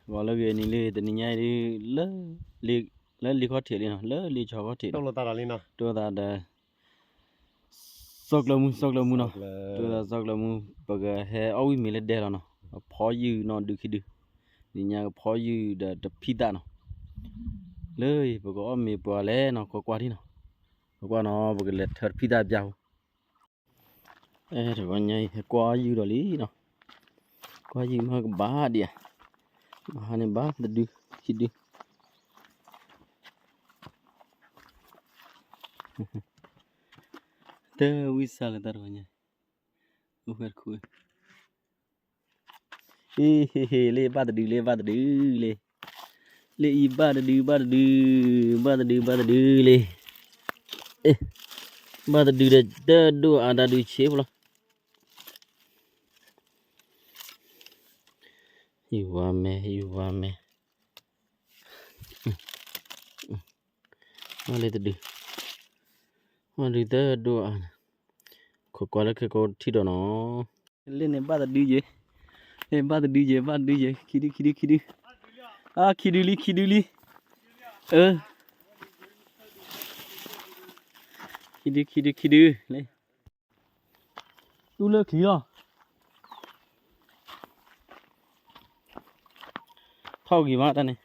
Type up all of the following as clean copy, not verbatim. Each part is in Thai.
gọi là cái này lê từ nhà đi lê khó thiệt đi nào lê cho khó thiệt đâu là ta là lên nào tôi ta đã sọc là mu nào tôi ta sọc là mu bởi cái hè áo mình lên đè nào phá dư nó được khi được thì nhà phá dư đã pita nào lê bởi cái mình bỏ lẽ nó có qua đi nào có qua nó bởi cái lệ thật pita giàu rồi con nhảy qua dư đó lý nào qua dư mà bá đi à mà này bá được khi được tớ wisa là tao nhỉ, ufer khui, le ba đi le i ba le, ba de tớ do ada du chef lo, iwa me, mà đi tớ do à, có qua là cái con thi đó nó, lên này ba đi gì? Em ba đi về khi đi à khi đi khi đi này tu lơ khí à thao gì mà ta này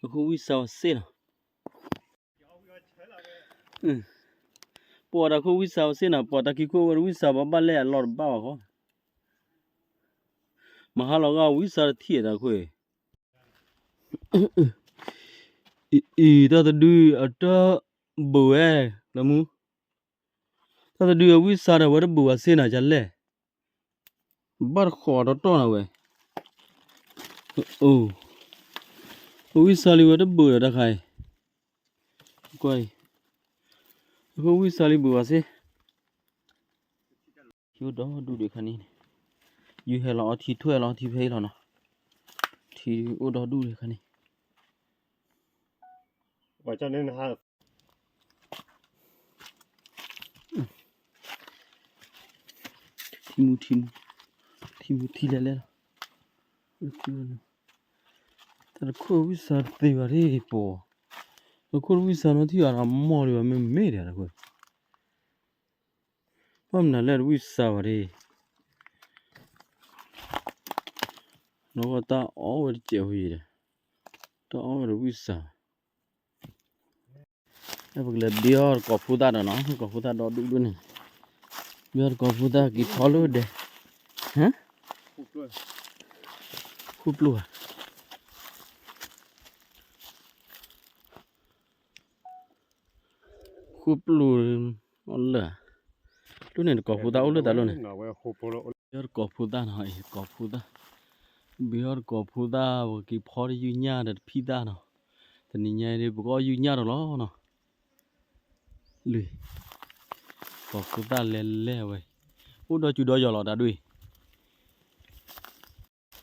ô không biết sao xí nào bỏ ra không biết sao xí nào bỏ ra khi không biết sao mà lẽ lọt bao không mà hà lo cái biết sao thiệt à khơi ta đưa ở đó bùa là mu ta đưa biết sao là vợ bùa xí nào chả lẽ bắt khó đó to nào vậy biết sao là vợ bùa đã khai quay không biết sao là bùa xí chỗ đó đủ để khani như hè lọ thì thuê lọ thì phê lọ nó thì ô đó đủ để khani vậy cho nên ha thì lẹ ta có biết sao thì vào đây bỏ nó có biết sao nó thì ở mò đi vào mình mê đấy rồi hôm nào lại biết sao vào đây nó có ta ở ở chiều gì đấy ta ở ở biết sao cái việc là biar có phụ ta đó nó có phụ ta đó đủ luôn này biar có phụ ta kịp tháo luôn đấy hả khúc luôn lửa lúc này có phụ ta luôn ta luôn này biar có phụ ta nói có phụ ta biar có phụ ta và kịp phá đi duy nhà để phi ta nào thì nhà này có duy nhà đó nó lười có phụ ta lẹ vậy ủa đó chú đó giờ là đã đuổi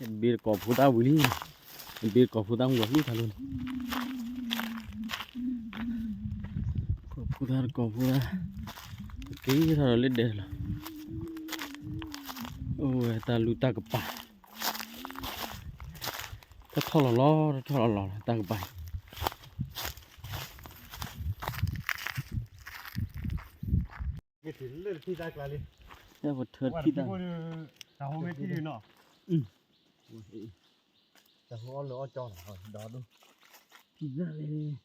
biết có phụ ta vui đi biết có phụ ta không vui ta luôn có phụ ta cái thằng lên đây là ôi ta lùi ta cái bài ta thò lò ta cái bài cái thì lên phi ta lại đi ta vật thật phi ta sao không biết gì nữa sao không lo cho đó đâu phi ra lên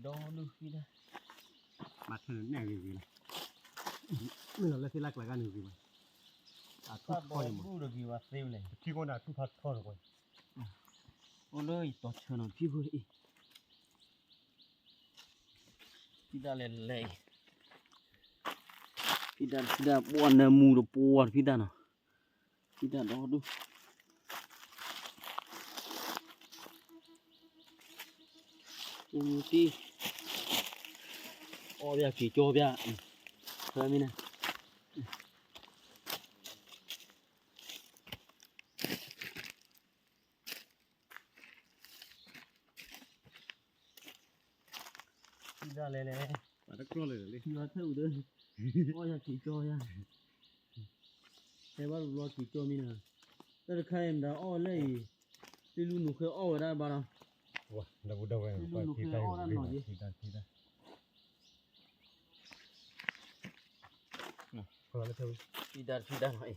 đó luôn phi ra mặt thử này gì này nó là phi lại cái gì vậy ta bỏ được gì mà xem này khi con nào thu thật thôi rồi ôi ơi tao chờ nó phi vui phi ra lên phi ra buồn là mù được buồn phi ra nào phi ra đó đúng đi bây kỳ cho bây thôi mình nè ra lên ตะกร้อเลยเลย Nó thâu đấy. Ôi ya chỉ cho ya. Thế bắt lo chỉ cho mình à. Thế là khai em đã o lấy. Đi luôn nó khơi o ở đây bà nào. ว้าเราบุดเอาไว้ไปที่ใต้ที่ใต้พอแล้วเท่า Phi đa hỏi.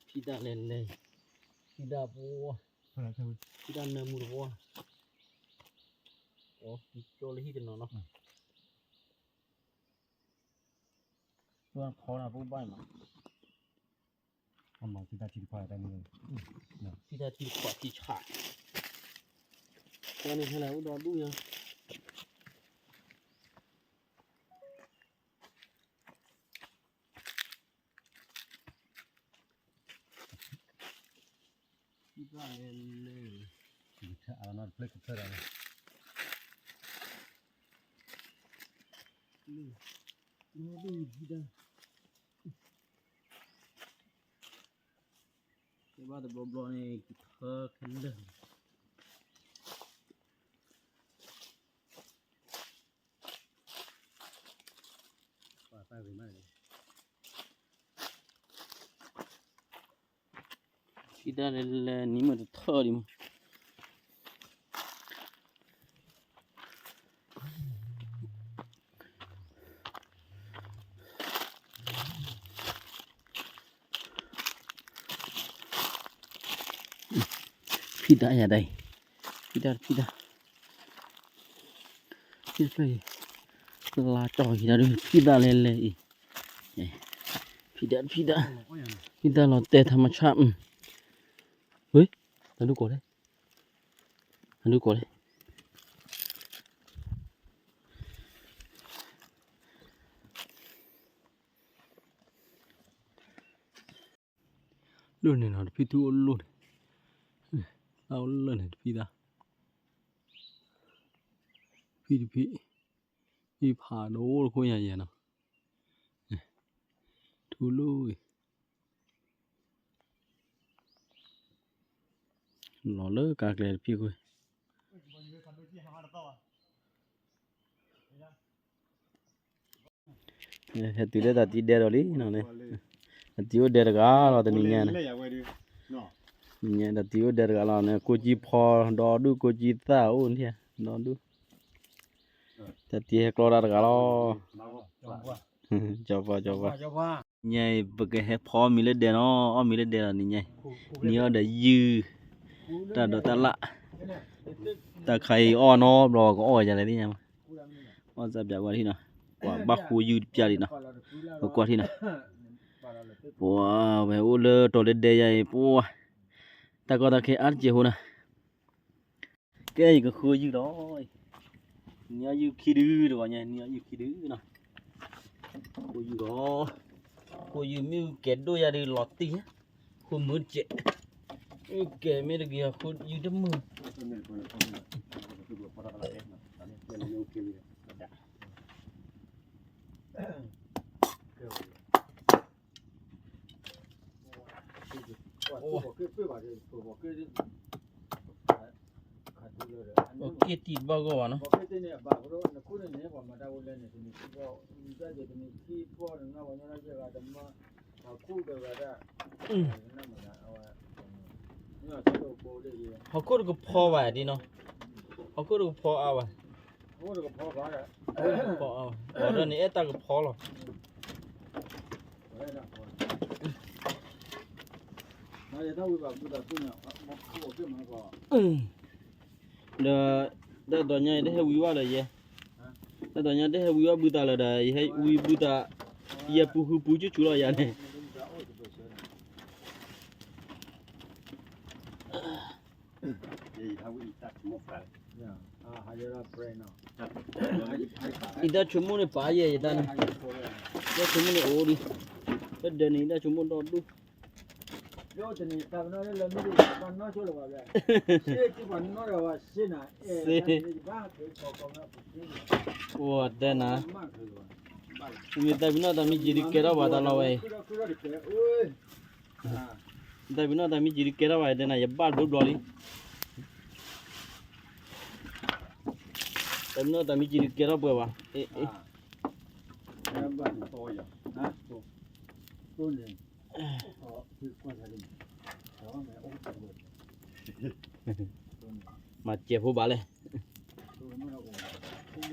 Phi đa lên lên. Phi đa bùa. พอแล้วเท่า Phi đa nơ mùa bùa. Ồ, cho lấy hít nó. Nó khó là bố bay mà. ทำมาที่ใต้ที่ควายได้นี่ Phi đa thì quả thì chả. Cho nên thế là cũng đó đúng nhá. Phi đa lên. เอานอนเพลิดเพลินอะไร Nó đi phi đa. Cái ba the blo này thơ khấn được. ป่าใต้ไปไหมเลย Phi đa lên ní mà thơ đi mà. Phi đa ở đây. Phi đa. Phi đây. Là trò gì đó đi. Phi đa lên lên. Phi đa. Phi đa là tê tham chạm. Ui, nó đu cổ đấy. Luôn này nó phi thu luôn. Tao lên này phi đa. Phi. Phi phá đố cô nhà nào. Thu lui. Nó lỡ cả cái phi coi. Hết từ đây ta tí đè rồi đi nào này. Tiêu đè cả là tên nhà này. Nhà là tiêu đè cả là này cô chỉ phò đó đu cô chỉ tao ôn thế đó đu. Ta tiêu clo ra cả lo. Cho vào. Nhà bực cái hết phò mi lên đè nó, mi lên đè là nhảy. Nhớ để dư. Ta đó ta lạ. Ta khai o nó rồi có o gì đấy đi nha. O dập dập qua đi nào. Quả bác khu dư đi nào. Qua đi nào. Wow, về ô lơ trò lên đây vậy. Wow. Ta có ta khai át gì hôn à. Cái gì cái khu dư đó. Nhớ dư khi đư rồi nha. Nhớ dư khi đư nào. Khu dư đó. Khu dư miêu kết đôi ra đi lọt tí á. Khu mướn chết. Kể mấy cái kia khu dư đấm mưa. Kia thịt bao gồm nó. Họ có được phò vậy đi nó. Họ có được phò ao à. Phò ao. Ở đây này ta có phò rồi. Đó đó nhảy đấy huy vào là gì? Đó nhảy đấy huy vào bự ta là đấy hay huy bự ta, ye pu chú là gì này? Ida cuma ni payah je tan. Ida cuma ni ori. Ida ni ida cuma dodu. Yo teni tab no le mi ban no so lo ba ya. Se ti ban no ra wa se na ba ke ko na pu. Wah, dah na. Umi tapi na tapi jadi kera bata la wai. Tapi na tapi jadi kera wai dah na ya bal do doli. Tapi na tapi jadi kera apa? 呀，啊，都能，哦，是观察的，台湾没欧洲的，都能， มาเจ็บผู้บาเลย 都能那个，都能。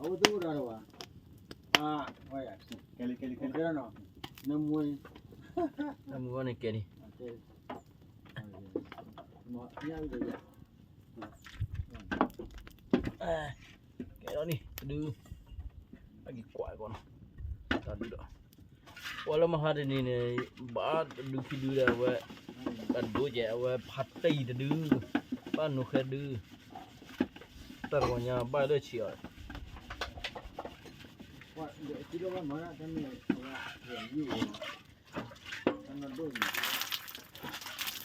我都知道吧？啊，我也是。我知道呢，那么， น้ำมือว่าในเกนี่ 对，么，你要这个， แกแล้วนี่ดูไอ้กี่กวาดก่อนตาดูดว่าแล้วมาหาที่นี่เนี่ยบ้าดูคิดดูแล้วว่ากันดูแย่ว่าพัดตีดูบ้านหนูแค่ดูแต่วันนี้บ้านได้เชียว 我这个我马上他们我有，他们都有，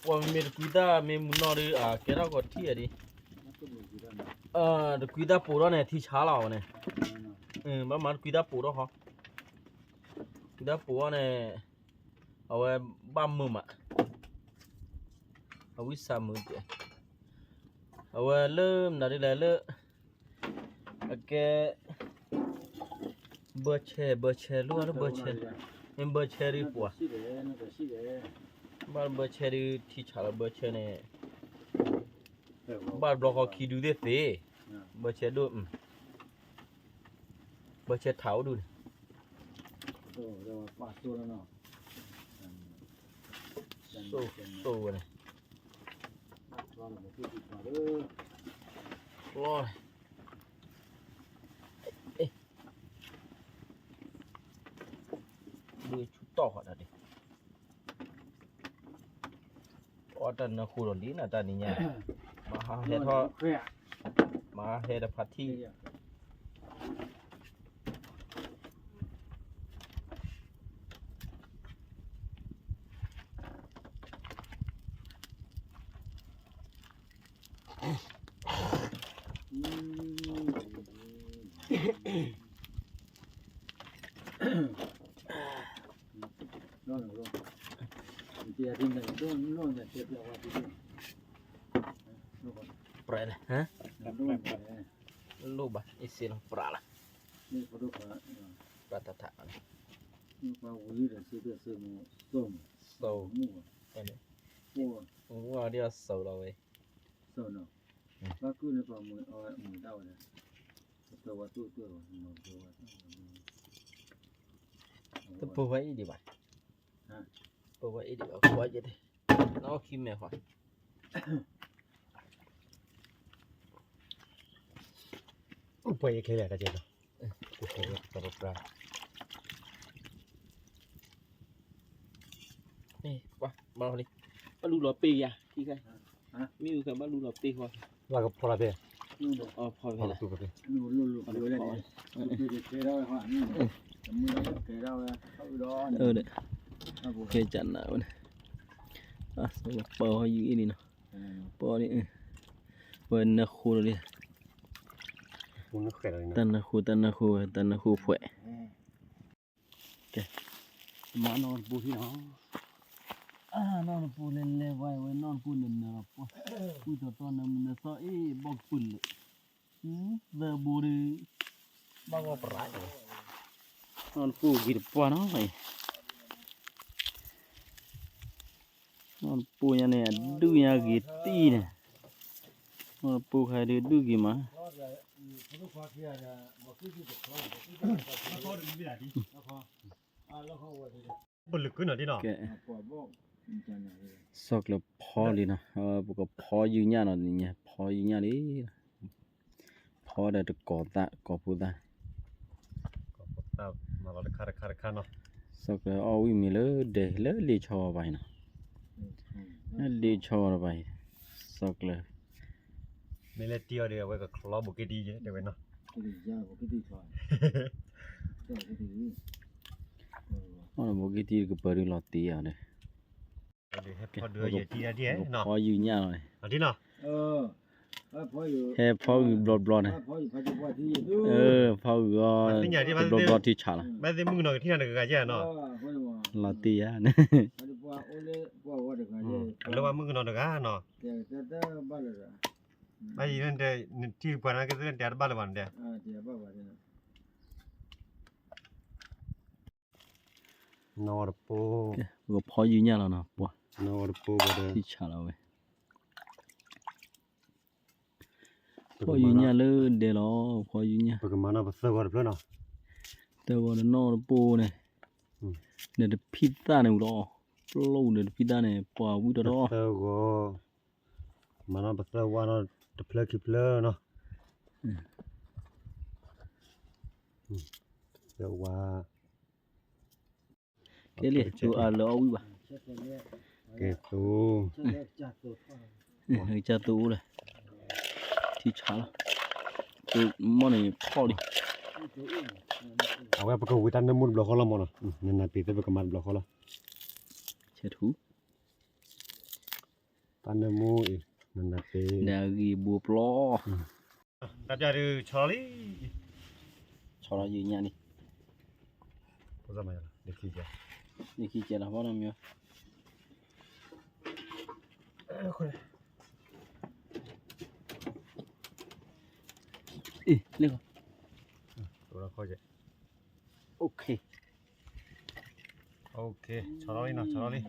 ว่ามีคุยด้ามีมุนนอร์แกเราก็ที่อ่ะดิ 那都有知道呢。คุยด้าปูแล้วเนี่ยที่ช้าเราเนี่ยบ้านมันคุยด้าปูแล้วเหรอคุยด้าปูเนี่ยเอาไว้บ้านมืออ่ะเอาวิสามือเดียวเอาไว้เริ่มนาฬิกาเริ่มแกเบอร์เชรู้ว่าเบอร์เชเป็นเบอร์เชรีปัว 是的，那个是的， บ้านเบอร์เชรีที่ช้าเราเบอร์เชเนี่ยบ้านเราก็คิดดูได้สิ เบอร์เชดูเบอร์เชเท้าดู 都都把做了呢。 โซ่เนี่ย 抓了我自己抓的， โอ้ยดูชุดต่อก่อนดิอ๋อแต่นะครูหล่นดีนะแต่นี่เนี่ยมาหาเฮ็ดทอ 对呀， มาเฮ็ดพัดที่ 对呀。弄了说，你爹听的，弄的这变化不定，弄吧， เปรย์ฮะ 弄吧， รูปอ่ะอีสิลปลาละ 那不都可， ปลาตะถะ 你把屋里的这个是木种 โซ่ 木， อันนี้ 我 ว่าเดี๋ยวโซ่เราเว้ย 种呢，把狗那把木木到的，这我都做了，木做我。 ตัวปูไว้ดีป่ะปูไว้ดีป่ะปูไว้จะได้น้องคิมแม่ขวา 不也可以了，这个，不可以，这不是。 นี่ป่ะมาเลยบ้านลูกหล่อปีอ่ะที่ใครมีอยู่กับบ้านลูกหล่อปีขวา 那个破了呗， อ๋อพอไป 破了 ละ 都不呗。路回来的，给到的话，怎么给到的？差不多。 เด้เคยจันนะวันอ่ะสมมติปออยู่อีนี่เนาะปอนี่วันนักครูเลย 我们坏了呢。 ตันนักครูผุ้มานอนปูพี่น้องนอนปูเล่นเล่ไว้นอนปูเล่นเนาะปอปูจะตอนนั้นมันซอบอกปุ่นเลยเดบูรีบ้าว่าปลาเลย นอนปูกินปลาเนาะไอ้นอนปูยังเนี่ยดูยังกินตีเนี่ยนอนปูใครดูกี่มา不ลึกนะที่เนาะ แกสอกแล้วพอเลยนะพวกพออยู่เนี่ยเนาะนี่พออยู่เนี่ยดิพอได้ตะกอตะกอปูตะ ก็มาเราคาเนาะ สอกแล้วเอาวิมีเลยเดะเลยลีชอไปเนาะลีชอไปสอกแล้ว ไม่เล่เตียวเดียวไว้กับคลอบุกดีเดี๋ยวไว้เนาะ อ๋อบอกกี่ทีก็เปิดลอตตีอ่ะเนี่ย เดี๋ยวให้พอเดือดเยอะทีเดียวเนาะ พออยู่เนี่ยเลย อันที่เนาะ พออยู่ แค่พออยู่บลอๆนะ พออยู่พอจะพอที่ดู พออยู่ก็บลอๆที่ฉาละ ไม่ได้มึงหน่อยที่นั่นก็แย่เนาะ พออยู่ว่า ลาตีอ่ะนะ พอจะพอโอเล่พอว่าเด็กอะไร แล้วว่ามึงนอนกันเนาะ แต่บ้านเลย ไอ้นั่นเดที่ปานก็เรื่องเดียร์บ้านวันเดีย เดี๋ยวบ้านว่าเนี่ย นอร์โป ก็พออยู่เนี่ยแล้วเนาะปัวน อร์โปก็ได้ ที่ฉาละเว้ยพออยู่เนี่ยเลยเดี๋ยวรอพออยู่เนี่ย ปกมานาภาษาว่าเพื่อนเนาะ แต่ว่านอปูเนี่ยเนี่ยพิษาเนี่ยรอโลเนี่ยพิษาเนี่ยปอวิดรอ ภาษาก็มานาภาษาว่าเนาะตะเพลกิเพลเนาะเดี๋ยวว่า เกลี่ยตัวอะไรเอาวิบะ เกตู เฮ้ยจะตัวเลยที่ฉาละตัวมันเนี่ยพอดิ เอาไว้ปกวิตันน้ำมันบล็อกเขาละมั้งเนาะนั่นน่ะปีเตอร์ปกมันบล็อกเขาละ เช็ดหู ตันน้ำมันอีนั่นน่ะปี เดี๋ยวกีบัวปลอ ตัดยาดูชอลี่ ชอละอยู่เนี่ยนี่ ภาษาไม่ละเด็กขี้เกียจ นี่ขี้เกียจละพ่อน้ำเยอะเรียก ตัวละข้อเจ โอเค โอเคชอลี่เนาะชอลี่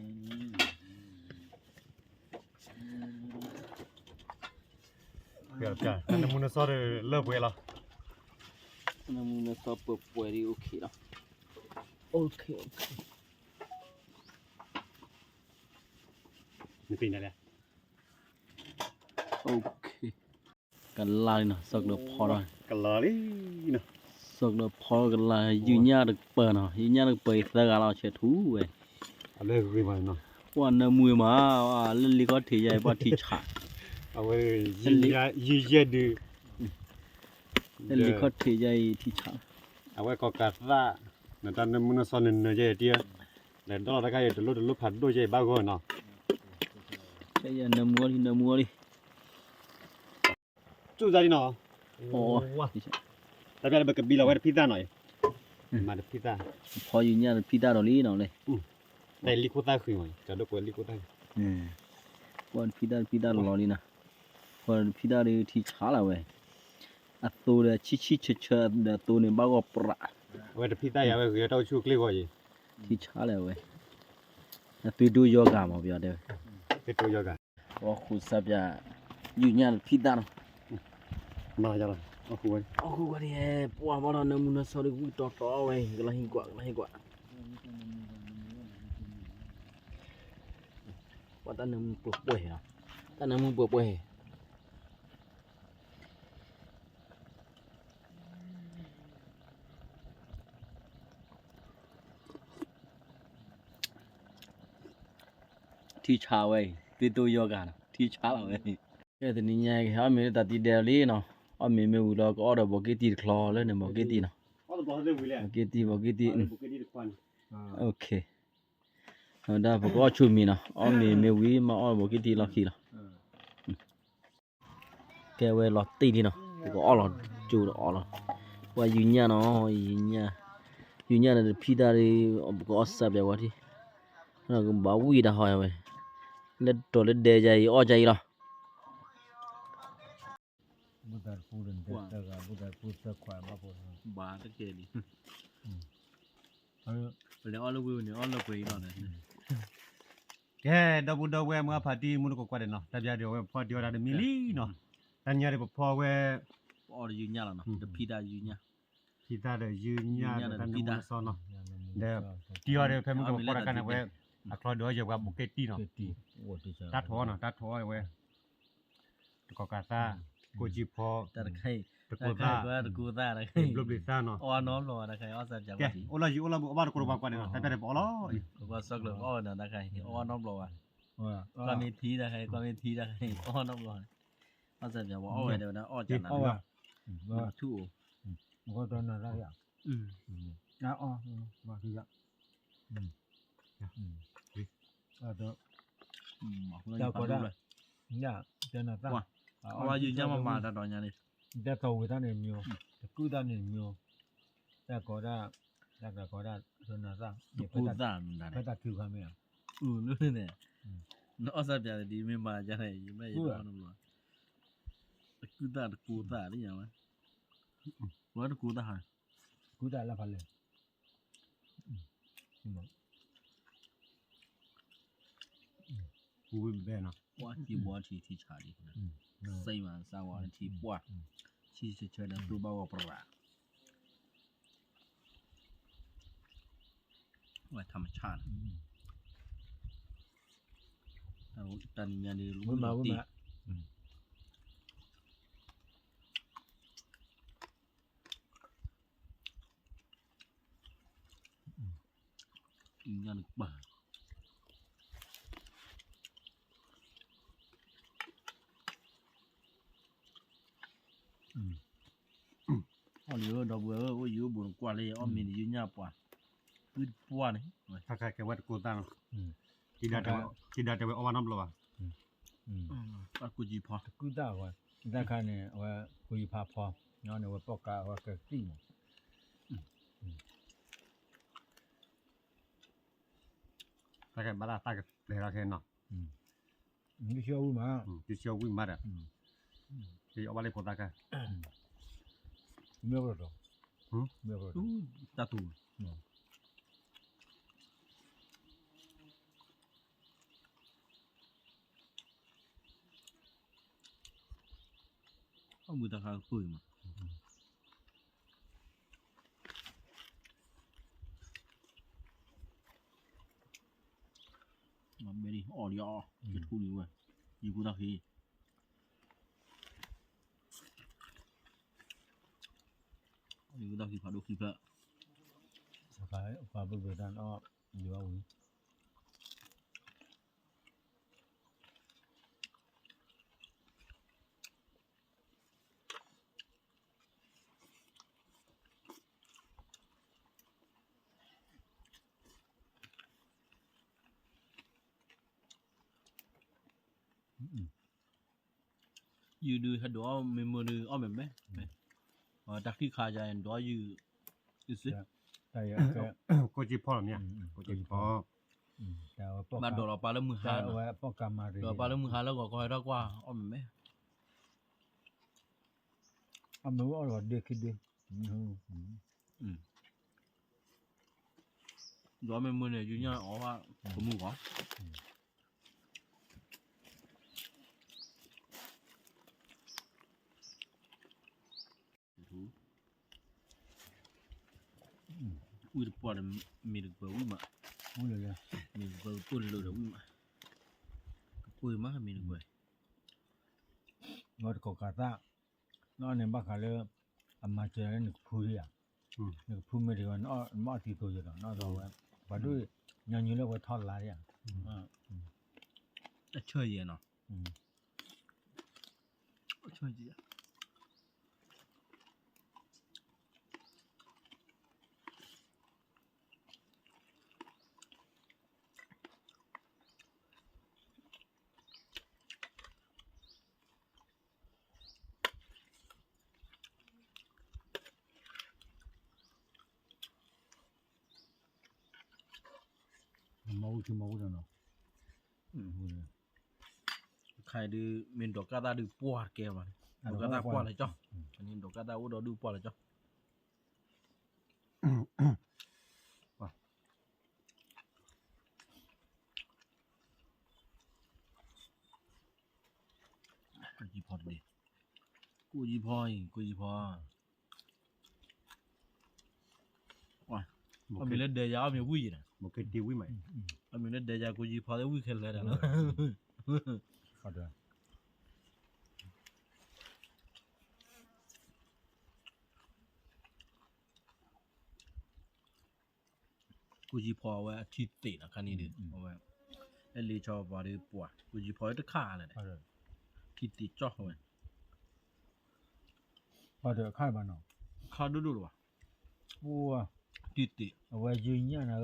เดี๋ยวจ้ะตันน้ำมันซอสเลิกเวลา น้ำมันซอสเปื่อยๆโอเคแล้วโอเค นี่ปีนั่นแหละ โอเคกันลายนะสักเดือพอได้ กะลาลี่เนาะ สักเดือพอกันลายยืนยาดึกเปิดเนาะยืนยาดึกเปิดสักเราเช็ดหูเว้ย เอาเลิกคุยมาเนาะ วันน้ำมือมาว่าเล่นลิก็ถือใหญ่ป่ะที่ฉา เอาไว้ยืดดู เล่นลิก็ถือใหญ่ที่ฉา เอาไว้ก็กัดละนั่นตันน้ำมันซอสเนื้อเจเดียแล้วตลอดทั้งวันจะลุผัดด้วยเจบ้าก็เนาะ ใช่ยังน้ำมัวดิ จู้ใจเนาะ โอ้ แต่เป็นแบบบีเราไว้พิซซ่าหน่อยมาเดพิซซ่า พอยืนยาพี่ตาดอลี่เนาะเลย แต่ลิโก้ต้าคือไงจะดูว่าลิโก้ต้า วันพี่ตาลอลี่นะวันพี่ตาเลยที่ฉาละเว้ยอัตโตเดชิเชเดตัวเนี่ยบ้าก็ปรา ไว้พิซซ่าอย่าไว้คือเราชูคลิกไว้ ที่ฉาละเว้ยตัวดูโยกามาเบียเด้อ เป็นตัวยอกัน ว่าคุณสับยายืนยาพี่ตาเนาะ มาจ้ะล่ะโอ้โห Aku kan dia puas mana namun nasi dia gue tak tahu gelahi gua. Wah tan namun buah ya. Tan namun buah. Thi cha vậy, tuy tôi yoga, thi cha là vậy. Cái thì nhìn cái họ mình đặt đi đeo đi nó. Ở mình mới udah có order bỏ cái tiền claw lên này bỏ cái tiền nào. อ๋อตัวเรื่องวิลเลีย Bỏ cái tiền bỏ cái tiền. บุกดีควัน Ok. Đó bỏ có chùm mình nào. Ở mình mới uy mà ở bỏ cái tiền là khi nào. Cái về lọt tiền đi nào. Có ở lọt chủ đó ở lọt. Qua duy nhà nó duy nhà là pizza đi có sắp vậy quá đi. Nó cũng bảo uy đã hỏi vậy. Lên trò lên đề dày ở dày rồi. Budar pudin tega budar pudsa kwa ma po. Ba tất kia đi. Ayo Để ở lâu này ở lâu quỳ rồi này. แกดบุดเวมพอดีมุนก็กว่าเนาะแต่เดี๋ยวพอเดี๋ยวได้มิลีเนาะแต่เนี่ยเดี๋ยวพอเว Ở duy nhà là nó. Để pizza duy nhà. พิซซ่าเดี๋ยวยืนยาแต่น้ำมันซอเนาะเดี๋ยวที่ว่าเดี๋ยวเพิ่มก็พอกันนะเวอะคลอเดี๋ยวจะว่าบุกเกตี้เนาะ keti. Wo ti cha. ตัดท้อเนาะตัดท้อเวก็กาซาโกจิพอ Ta được hay. ตะโก Ta ต้า hay của cô ta được บ hay. ลูบลิซ่าเนาะ Ở nó rồi được hay. Ở sao chẳng แก có gì. โอลาจิโอลาบุบ้านกูรู้บ้างกว่าเนาะแต่เป็นบอล Qua sắc lượng ở nó được hay. Ở nó rồi. Wa. Qua mi thí được hay. Qua mi thí được hay. Ở nó rồi. Ở sao chẳng có ở đâu nó ở chẳng nào. Wa. Wa. Thu. Ngo to na ra ya. Na o. Wa ti ya. A do. Nó Chào như cô phá đã. rồi. Ya, cho na ta. Wa. ว่าอยู่ยามมาตอนนี้ แต่ตัววิธานเนี่ยมีกูดานเนี่ยมีแต่ก็ได้แต่ก็ได้ส่วนนั้นซะ กูด่านนั่น ไปตัดคิวกันมั้ย นู่นเนี่ยเนาะสับจาดีไม่มาจะให้ไม่ยอมนั่นหรอกูด่านี่ยังวะว่ากูด่า กูได้ละพันเลยกูวิ่งแบ่เนาะ ว่าที่บัวที่ชาดีนะใส่มาสาวที่บัวที่เฉยๆแล้วตัวบ้าประหลาดว่าธรรมชาติเอาตอนนี้นี่รู้มาตียันบ้าอ๋อเดี๋ยวดอกบัวโอ้ยอยู่บนกว่าเลยอ๋อมีอยู่หน้าป่ะคือป่ะนี่ ถ้าใครแกวัดกูตั้งtidak ada orang nam lo ปะกูจีพอ กูได้ว่าได้คันเนี่ยว่าคุยพาพอเนาะเนี่ยว่าปอกกาว่าก็ติ ถ้าใครบ้าตาก็เลยราคาเนาะ นี่เชื่อว่ามา ที่เชียววิ่งมาอ่ะที่เอาไปเลยพอตากัน เมื่อไหร่เมื่อไหร่ ตาตูเอามือตาข้างปืนมามันไม่ได้อ่อนยอจะทูนี่เว้ยอยู่กูตาฮีอยู่กูตาฮีพาดูคลิปละ ฟ้าเบิดด้านอ้ออยู่ว่าอุ้ย อยู่ดูฮัดดอเมมโมรีอ้อมแบบไหมดักที่คาใจดออยู่สิ แต่ก็ กูจีพอเนี่ยกูจีพอ แต่ว่าปอก มาดอเราปลาแล้วมือหา แต่ว่าปอกกามาเรีย ดอปลาแล้วมือหาแล้วก็คอยรักว่าอ้อมแบบไหม อ่ะมันว่าเราเด็กคิดดิ ดอเมมโมรีอยู่เนี่ยอ๋อว่าผมมือก่อนอุ้ยปวดมีดึกเปล่าอุ้ยมา พูดเลย มีดึกเปล่าปวดเลยอุ้ยมาป่วยมากมีดึกเปล่าง อดกอกาตานอนเนี่ยบักฮาเลอามาเจอนึกพูดอ่ะนึกพูดไม่ได้ว่ามาตีตัวอยู่แล้วนอตัวว่าพอดูยังอยู่แล้วว่าทอดลายอ่ะ ช่วยเย็นเนาะช่วยเย็นmau dah no. ใครดูเมนดอกกาตาดูปวดแกมันดอกกาตาปวดเลยจ้ะอันนี้ดอกกาตาว่าดูปวดเลยจ้ะกูจีพอดิกูจีพอว้าเอามีเล่นเดียร์เอามีวิ่งนะ một cái tiêu quý mày เอามีเล่นเดียร์กูจีพอได้วิ่งแค่เลยนะ Có được. กูจีพอว่าที่ติดนะคันนี้ดิเอาไว้ไอ้ลีชอบว่าดิปวดกูจีพอจะฆ่าเลย Có được. ที่ติดจ่อไว้ Có được khai bà nó. ฆ่าดูดูหรอ Ua, ที่ติด ở ngoài dưới nhá nè.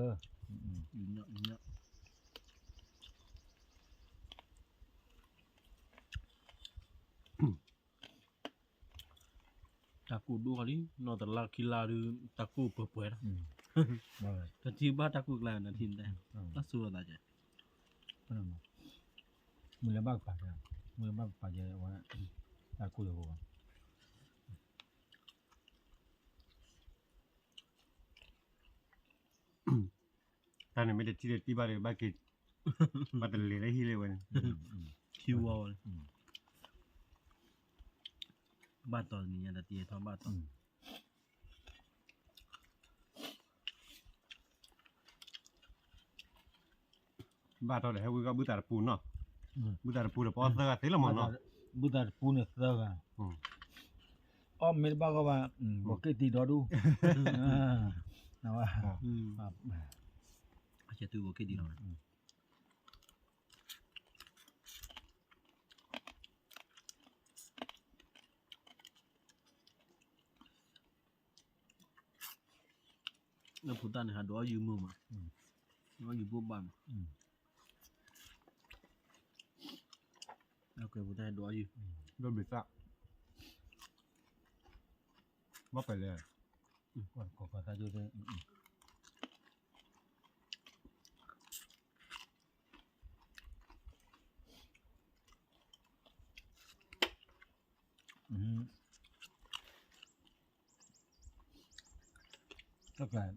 อยู่เนี่ย taku du kali no terla kila du taku pepue dah ဟုတ် ketiba taku kala na tin dah ဟုတ် la su da je ဟုတ်မှာမူလဘတ်ပါတယ်မူလဘတ်ပါတယ်ဝါတာကိုရော ตอนนี้ไม่ได้ที่เด็ดที่บ้านเลยบ้านกินบ้านตะเลยได้ที่เลยวัน piu wa ba to ni ya da ti thon ba to บ้านตอนไหนให้วิก็บุตรปูนเนาะบุตรปูนพอเสือเสร็จแล้วมั้งเนาะ บุตรปูนเสือกันอ๋อเมบ้าก็ว่าบอกเกตีดอดูนะว่า a che tu bo ke di no na putan ha do yu mu ma do yu bo ba na ko putan do yu โดนบิดซะว่าไปเลย ก็ตาจุด tất cả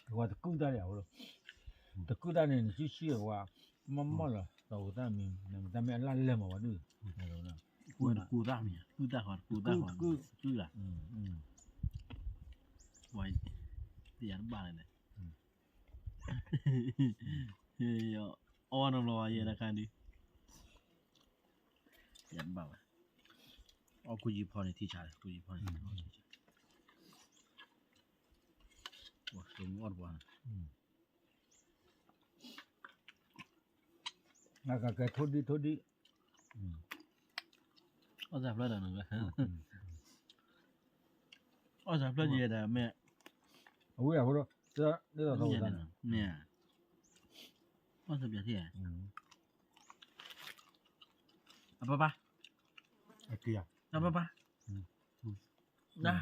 gọi là cứu ta liệu rồi từ cứu ta này chỉ xíu qua mắm là đầu ta mình ta mẹ lăn lên mà vào được rồi nè ku da mi ku da ho chu la wai ti ya ba le yo on lo ye na kan di ya ba ba o ku ji pho ni ti cha ku ji pho ni wa so ngor ba là cả cái thôi đi o za pla da no ga o za pla ye da me ủa à bro đó đó là đâu ye ra na me o za bia ti apa ba ไอ้เกียร์ apa ba na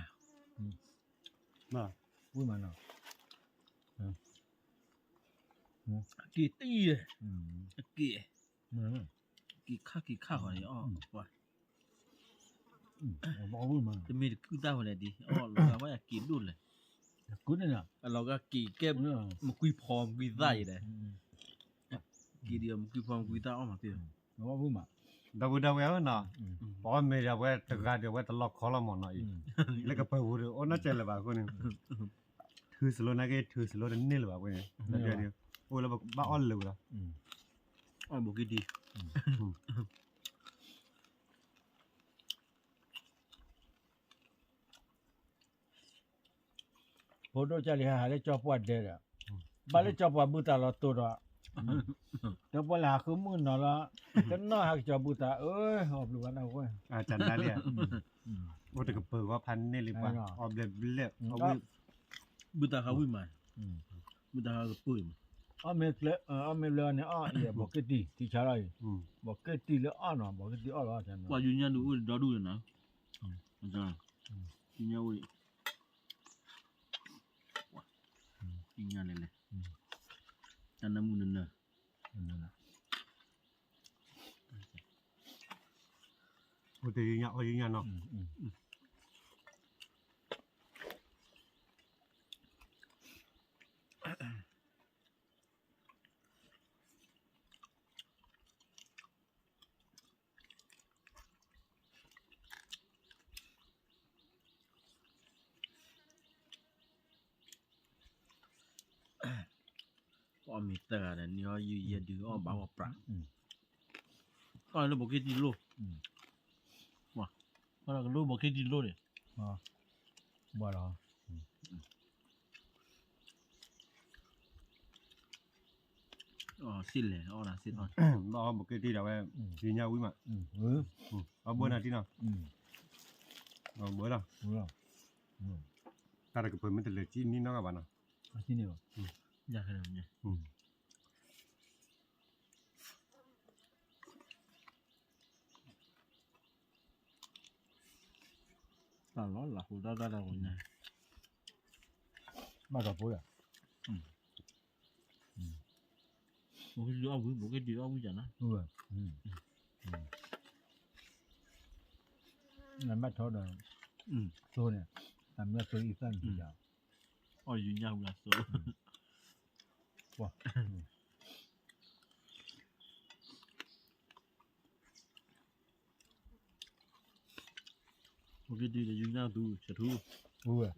น่ะ vui mà nào ki ti ki ki kha ho ni o wa bỏ vui mà te mi ku ta ho le di o lo ga wa ya ki du le cứ này nè lo ga ki ke ma kui phom kui dai de ki dia ma kui phom kui ta o ma ti nó bỏ vui mà ดาวดาวเนาะพอเมย์เว้ตะกาเดี๋ยวเว้ตลอดคอละหมอนเนาะอีแล้วก็ไปหูโอ้น่าเจ๋งเลยว่ะคนนึงถือสโลนะก็ถือสโลนี่เลยว่ะคนนึงแล้วเดี๋ยวโอ้แล้วบ้าอ้อนเลยว่ะ o bo ki di photo cha li ha le cho pwa de da ba le cho pwa bu ta lo to do to pwa la khu mu no la cái nó ha cho bu ta ơi họp lu na ko อาจารย์ได้เลยโอ้แต่ก็เปิดว่าพันนี่เลยป่ะออบเล็บเอา bu ta ka wi ma bu ta ka pu ma a me le ne a ye bo ke ti cha la yi อืม bo ke ti le a no bo ke ti a la cha no wa yu nya du do du na ja yu nya wi yu nya le le tan na mu na โอ้แต่ยืนยันยืนยันเนาะ o mi ta da ni o yu ye du o ba wa pra o lo bo ki di lo wa o lo bo ki di lo de bo lo o si le o la si o บ้าบุกที่เดี๋ยวยืนยันวิ่งมาเอาเบอร์น่ะที่เนาะเอาเบอร์ละ lo แต่ก็เปิดมันแต่เลยที่นี่เนาะกับบ้านเนาะ a chi ni ba ya ka na อืม อ ตลอดละหูตาตาคนเนี่ย มากับปุ๋ยอ่ะ บุกดีบุกดีเอาบุจันนะ นั่นมาทอดเลยโซเนี่ยทำเนี่ยตัวอีสันที่ยาว อ๋อยืนยาวละโซ่ ว้า บุกดีเลยยืนยาวดูเฉทู อู้อ่ะ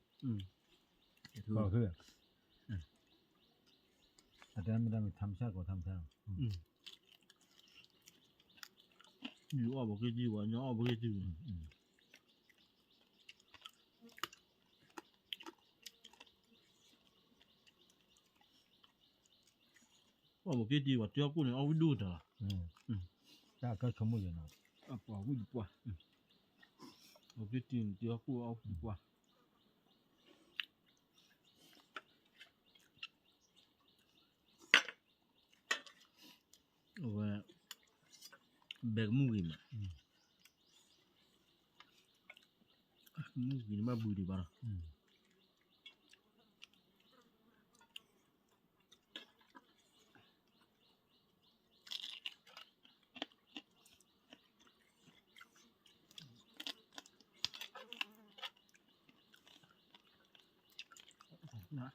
เฉทู ก็คือแต่นั้นไม่ได้ทำชาก็ทำชา อยู่อ่ะบุกดีวะเนาะบุกดีว่าบุกดีวะเจ้ากูเนี่ยเอาไปดูเถอะ ชาก็ชมอยู่เนาะ อ่ะปะกูดีกว่าบุกดีเจ้ากูเอาดีกว่าโอ้ยแบกมูกินมูกินมาบุยดีบ้า นะ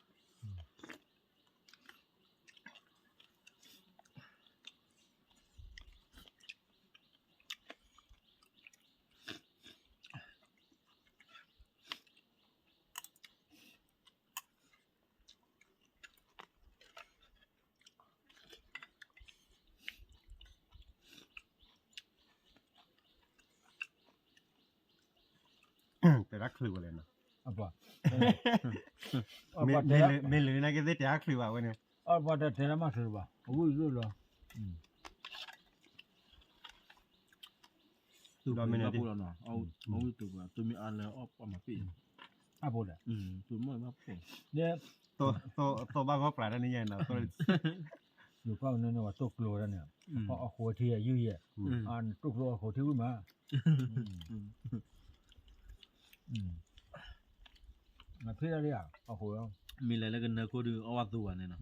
แต่รักคลือเลยนะ อ่ะป่ะ ไม่เลยนะก็ได้แต่รักคลือว่าเนี่ย อ่ะป่ะแต่เทน่ามาถือป่ะอู้ยรู้เหรอ ตัวไม่ได้พูดแล้วเนาะเอาตัวมีอันแล้วเอามาปี อ่ะป่ะเด้อ ตัวไม่มาปี เนี่ย ตัวบ้าก็ปลาได้นี่ยังนะตัว อยู่ก็นั่นว่าตกโลแล้วเนี่ยพอเอาโคที่ยื้ออันตกโลโคที่วิ่งมามาพี่อะไรอ่ะเอาโคแล้ว มีอะไรแล้วกันเนอะก็ดูเอาว่าตัวเนี่ยเนาะ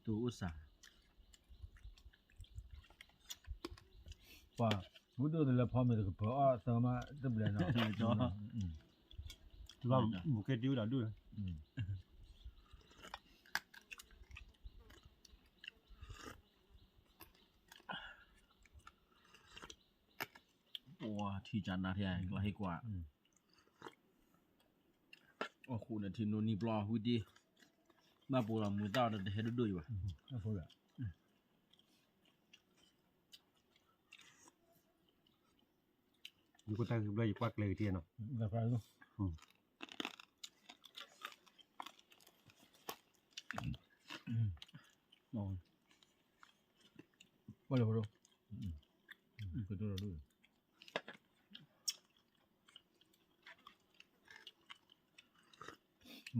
ตัวอุตสาห์ ป่ะบุตรเลยพอมีแต่พอสมาจะเปลี่ยนเนาะ จ้า ตัวบ้าบุกเกดิวดาวด้วย ว้าที่จานนาที่ไหนก็ให้กว่าโอ้โหเนี่ยที่โน่นนี่ปลาหุ่นดีมาปูเรามือเต้าเด็ดให้ดูด้วยวะ เอาโคแล้ว อยู่ก็ตั้งคือเลยปักเลยเทียนเนาะ แล้วไปดูมองว่าเลยว่าดูไปดูเราดู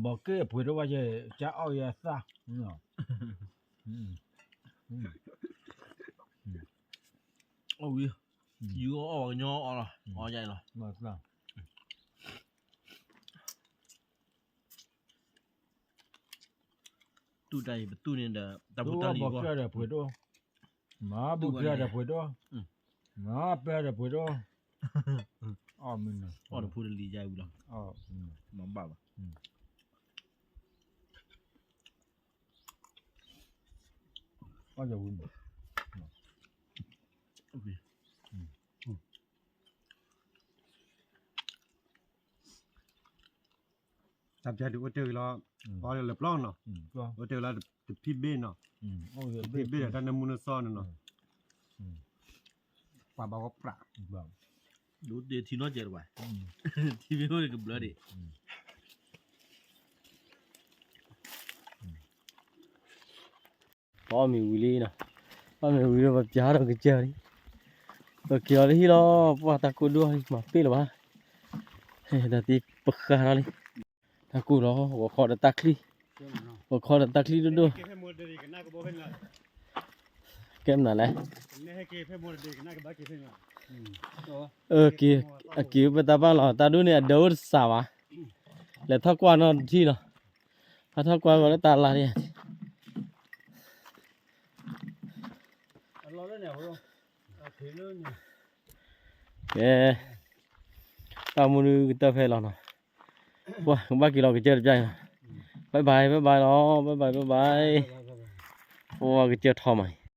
บอกเก้พูดว่าจะเอาอย่าซะเนาะ โอ้ยอยู่เอาเนาะเอาละเอาใจละ มาซะ ตู้ใดประตูเนี่ยเด้อตาบุ ดู ตา ว่า ลี บอก ก็ เก้ได้พูดว่ามาบอกเก้ได้พูดว่ามาเป้ได้พูดว่าอ๋อมึงนะ อ๋อพูดลีใจบุละ อ๋อ มาบ้าบ่ ว่าจะวุ่น โอเค จับใจดูว่าเจอแล้วพอเดือดร้อนเนาะ ก็ ว่าเจอแล้วพี่เบ้เนาะ โอเค พี่เบ้แต่น้ำมันซ้อนเนาะปลาบ้าก็ปลา บ้า ดูเดี๋ยวที่นอเจอว่ะที่ไม่รู้เลยกับเบลอดิพอมีวิลีนะพอมีวิลีแบบจ้าเราก็เจอดิก็เกี่ยวเลยที่เราว่าตากูด้วยมาปีหรอวะเฮ้ยแต่ที่ปกคาเลยตากูเราว่าขอแต่ตักลีว่าขอแต่ตักลีด้วย เก็บให้หมดเลยกันน่าก็บ่เป็นละ เกมนั่นแหละ เนี่ยให้เก็บให้หมดเลยกันน่าก็บ้าเก็บให้ละ kỳ bây ta bao lò ta đun này đấu xả à để thoát qua nó chi rồi thoát qua rồi ta là đi လောလည်းနေဟုတ်ခေလို့နေ yeah tao muốn đi ta phải làm nào wow ba kỳ lò cái chơi được chơi bye bye đó bye bye wow cái chơi thò mày